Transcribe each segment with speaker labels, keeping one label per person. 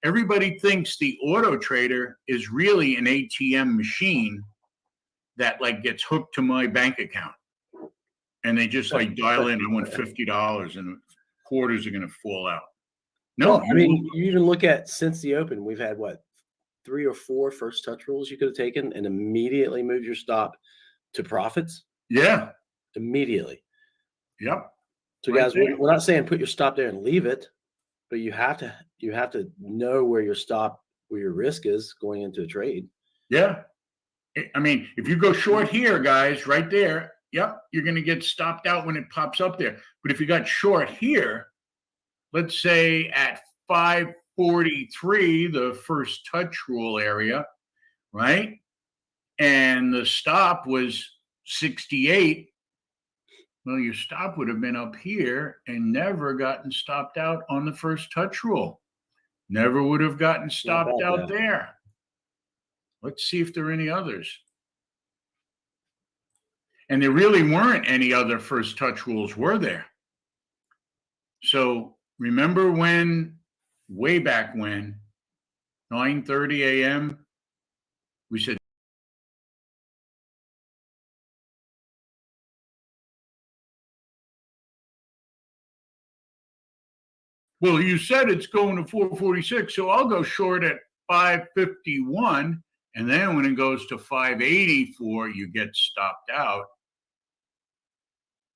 Speaker 1: everybody thinks the Auto Trader is really an ATM machine that like gets hooked to my bank account. And they just like dial in, I want $50 and quarters are going to fall out. No,
Speaker 2: I mean, you even look at since the open, we've had what, 3 or 4 first touch rules you could have taken and immediately moved your stop to profits.
Speaker 1: Yeah.
Speaker 2: Immediately.
Speaker 1: Yep.
Speaker 2: So guys, we're not saying put your stop there and leave it, but you have to know where your stop, where your risk is going into a trade.
Speaker 1: Yeah. I mean, if you go short here, guys, right there, yep, you're going to get stopped out when it pops up there. But if you got short here, let's say at 543, the first touch rule area, right? And the stop was 68. Well, your stop would have been up here and never gotten stopped out on the first touch rule. Never would have gotten stopped out there. Let's see if there are any others. And there really weren't any other first touch rules, were there? So remember when, way back when, 9:30 a.m., we said, well, you said it's going to 446, so I'll go short at 551. And then when it goes to 584, you get stopped out,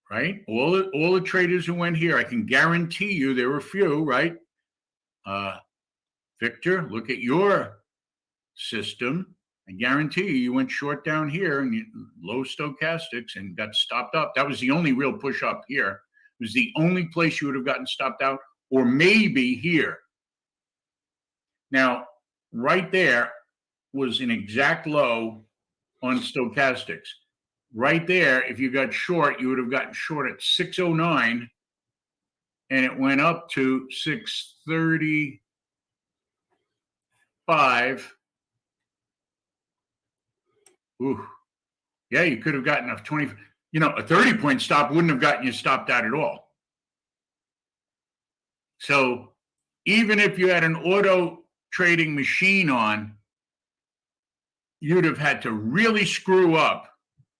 Speaker 1: right? All the traders who went here, I can guarantee you there were a few, right? Victor, look at your system. I guarantee you went short down here and low stochastics and got stopped up. That was the only real push up here. It was the only place you would have gotten stopped out, or maybe here. Now, right there was an exact low on stochastics. Right there, if you got short, you would have gotten short at 609, and it went up to 635. Ooh, yeah, you could have gotten a 20. A 30-point stop wouldn't have gotten you stopped out at all. So even if you had an auto trading machine on, you'd have had to really screw up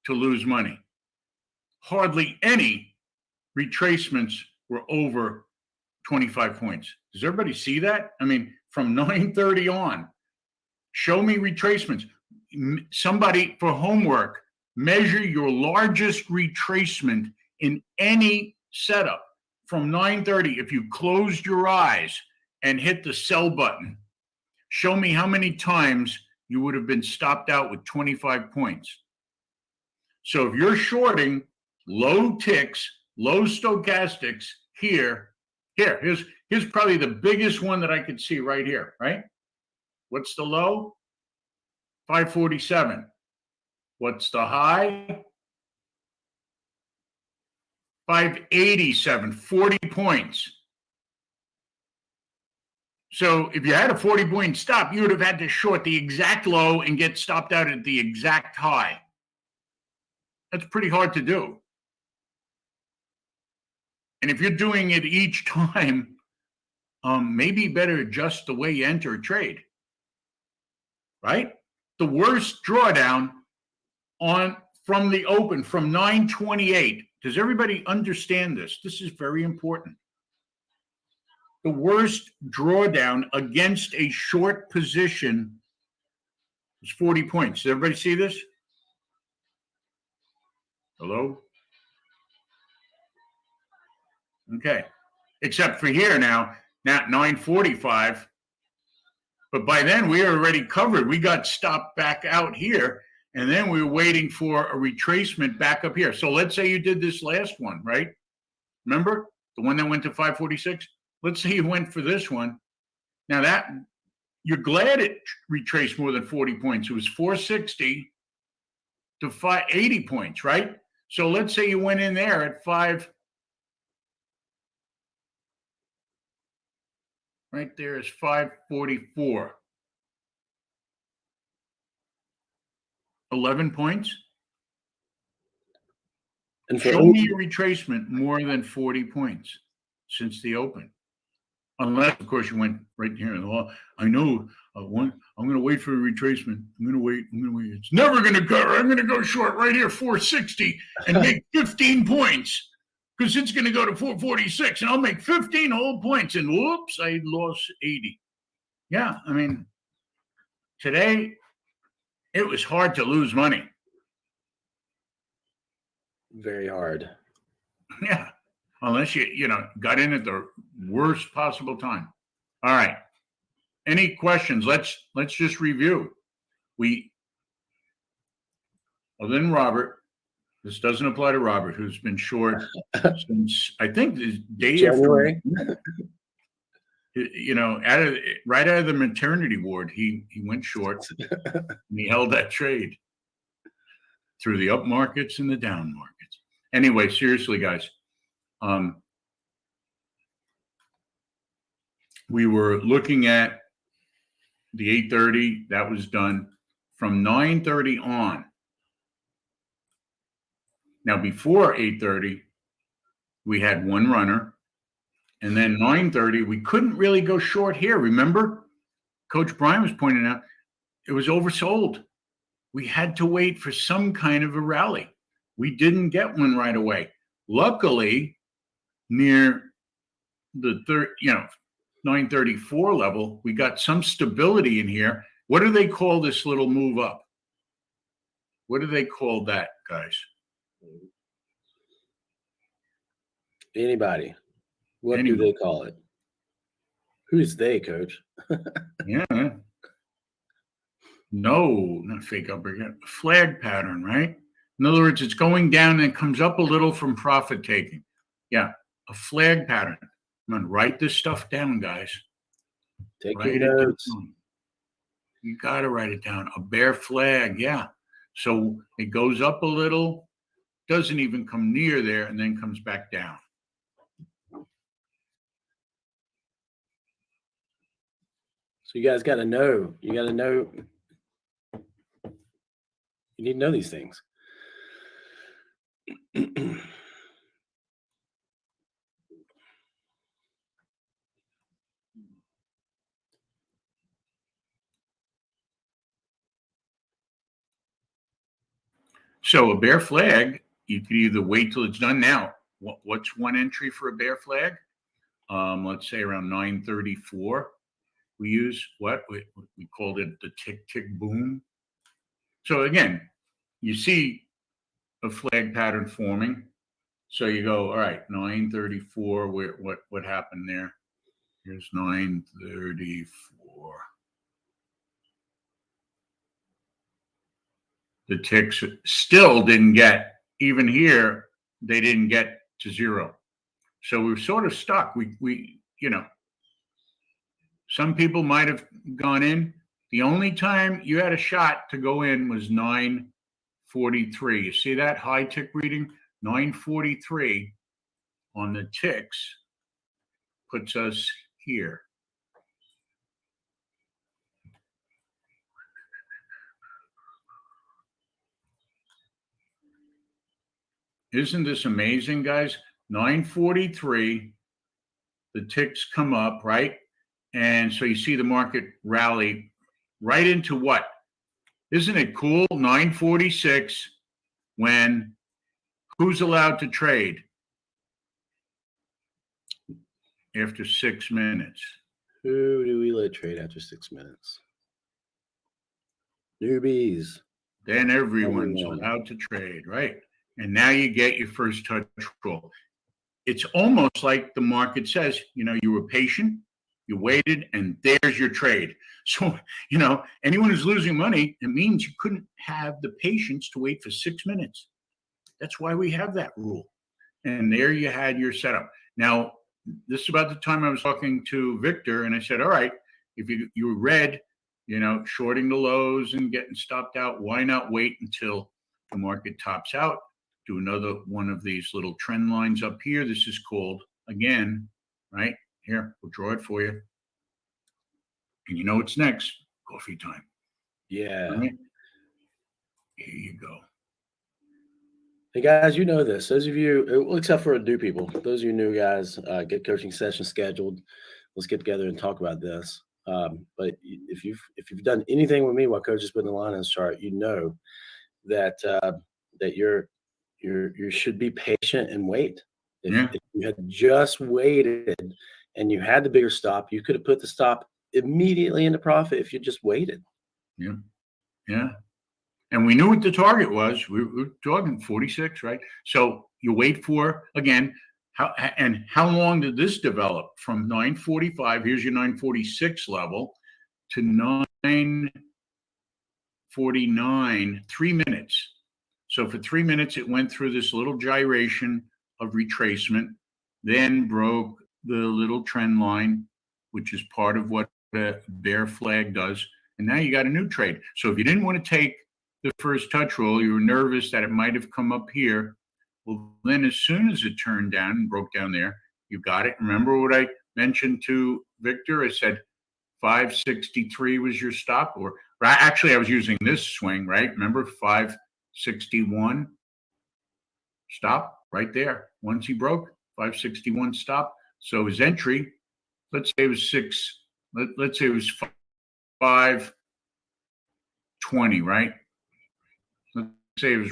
Speaker 1: to lose money. Hardly any retracements were over 25 points. Does everybody see that? I mean, from 9:30 on, show me retracements. Somebody, for homework, measure your largest retracement in any setup from 9:30. If you closed your eyes and hit the sell button, show me how many times you would have been stopped out with 25 points. So if you're shorting low ticks, low stochastics here's probably the biggest one that I could see right here, right? What's the low? 547. What's the high? 587, 40 points. So if you had a 40-point stop, you would have had to short the exact low and get stopped out at the exact high. That's pretty hard to do. And if you're doing it each time, maybe better adjust the way you enter a trade, right? The worst drawdown from the open, from 928. Does everybody understand this? This is very important. The worst drawdown against a short position was 40 points. Does everybody see this? Hello? Okay. Except for here now 945. But by then we were already covered. We got stopped back out here, and then we were waiting for a retracement back up here. So let's say you did this last one, right? Remember? The one that went to 546? Let's say you went for this one. Now that you're glad it retraced more than 40 points. It was 460 to 580 points, right? So let's say you went in there at 5. Right there is 544. 11 points. And show me a retracement more than 40 points since the open. Unless, of course, you went right here in the law. I know I'm going to wait for a retracement. I'm going to wait. It's never going to go. I'm going to go short right here, 460, and make 15 points because it's going to go to 446, and I'll make 15 whole points. And whoops, I lost 80. Yeah, I mean, today it was hard to lose money.
Speaker 2: Very hard.
Speaker 1: Yeah, unless you got in at the worst possible time. All right. Any questions? Let's just review. Other than Robert, this doesn't apply to Robert, who's been short since I think the day
Speaker 2: January.
Speaker 1: Right out of the maternity ward, he went short and he held that trade through the up markets and the down markets. Anyway, seriously, guys, we were looking at the 8:30 that was done from 9:30 on. Now, before 8:30, we had one runner, and then 9:30, we couldn't really go short here. Remember, Coach Brian was pointing out it was oversold. We had to wait for some kind of a rally. We didn't get one right away. Luckily, near the 934 level, we got some stability in here. What do they call this little move up? What do they call that, guys?
Speaker 2: Anybody? What do they call it? Who's they, Coach?
Speaker 1: Yeah. No, not fake upper yet. Flag pattern, right? In other words, it's going down and it comes up a little from profit taking. Yeah, a flag pattern. I'm going to write this stuff down, guys.
Speaker 2: Take your notes.
Speaker 1: You got to write it down. A bear flag, yeah. So it goes up a little, doesn't even come near there, and then comes back down.
Speaker 2: So you guys got to know. You got to know. You need to know these things.
Speaker 1: So a bear flag, you could either wait till it's done. Now, what's one entry for a bear flag? Let's say around 934. We use what? We called it the tick, tick, boom. So again, you see a flag pattern forming. So you go, all right, 934, what happened there? Here's 934. The ticks still didn't get, even here, they didn't get to zero. So we're sort of stuck. We some people might have gone in. The only time you had a shot to go in was 943. You see that high tick reading? 943 on the ticks puts us here. Isn't this amazing, guys? 943, the ticks come up, right? And so you see the market rally right into what? Isn't it cool? 946, when who's allowed to trade after 6 minutes?
Speaker 2: Who do we let trade after 6 minutes? Newbies.
Speaker 1: Then everyone's allowed to trade, right? And now you get your first touch roll. It's almost like the market says, you were patient, you waited, and there's your trade. So, anyone who's losing money, it means you couldn't have the patience to wait for 6 minutes. That's why we have that rule. And there you had your setup. Now, this is about the time I was talking to Victor, and I said, all right, if you read, shorting the lows and getting stopped out, why not wait until the market tops out? Do another one of these little trend lines up here. This is called, again, right here, we'll draw it for you. And you know what's next? Coffee time.
Speaker 2: Yeah.
Speaker 1: Right? Here you go.
Speaker 2: Hey guys, you know this. Those of you, except for new people, those of you new guys, get coaching sessions scheduled. let's get together and talk about this. But if you've done anything with me while Coach has been in the line on this chart, you know that that you should be patient and wait.
Speaker 1: Yeah.
Speaker 2: If you had just waited and you had the bigger stop, you could have put the stop immediately into profit if you just waited.
Speaker 1: Yeah. Yeah. And we knew what the target was. We were talking 46, right? So you wait for, again, how long did this develop from 945? Here's your 946 level to 949, 3 minutes. So for 3 minutes, it went through this little gyration of retracement, then broke the little trend line, which is part of what a bear flag does. And now you got a new trade. So if you didn't want to take the first touch roll, you were nervous that it might have come up here. Well, then as soon as it turned down and broke down there, you got it. Remember what I mentioned to Victor? I said 563 was your stop, or actually I was using this swing, right? Remember 561 stop right there. Once he broke 561 stop. So his entry, let's say it was let's say it was 520, right? Let's say it was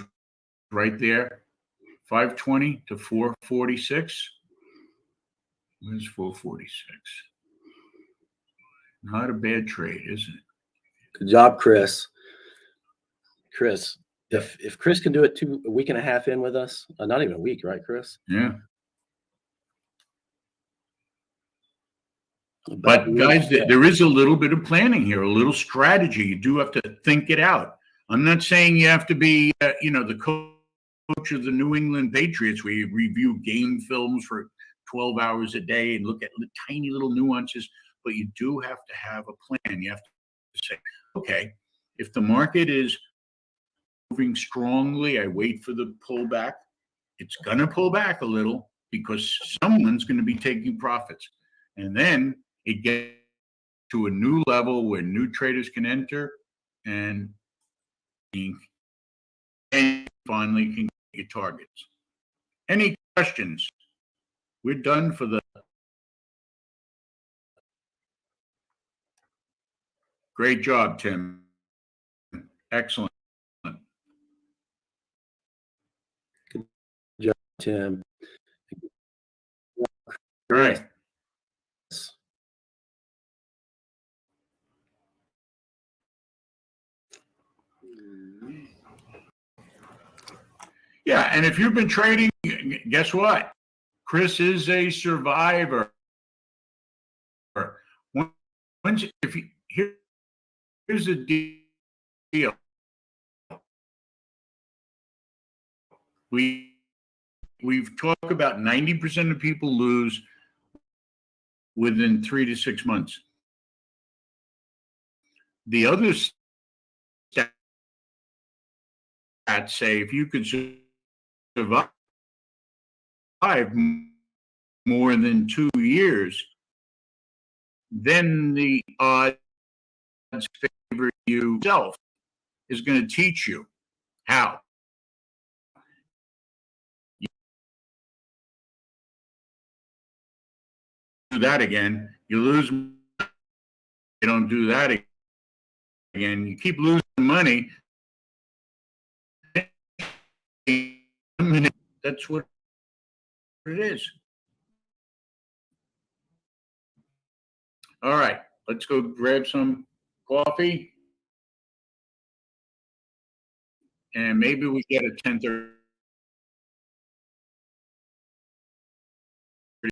Speaker 1: right there, 520 to 446. Where's 446? Not a bad trade, is it?
Speaker 2: Good job, Chris. Chris, if Chris can do it a week and a half in with us, not even a week, right, Chris?
Speaker 1: Yeah. But guys, there is a little bit of planning here, a little strategy. You do have to think it out. I'm not saying you have to be, the coach of the New England Patriots, where you review game films for 12 hours a day and look at tiny little nuances, but you do have to have a plan. You have to say, okay, if the market is moving strongly, I wait for the pullback. It's going to pull back a little because someone's going to be taking profits. And then it gets to a new level where new traders can enter and finally can get your targets. Any questions? We're done for the great job, Tim. Excellent.
Speaker 2: Good job, Tim.
Speaker 1: All right. Yeah, and if you've been trading, guess what? Chris is a survivor. Here's the deal. We've talked about 90% of people lose within 3 to 6 months. The other stats say if you could survive more than 2 years, then the odds favor you. Yourself is going to teach you how. You do that again, you lose. You don't do that again. You keep losing money. That's what it is. All right, let's go grab some coffee. And maybe we get a 10:30.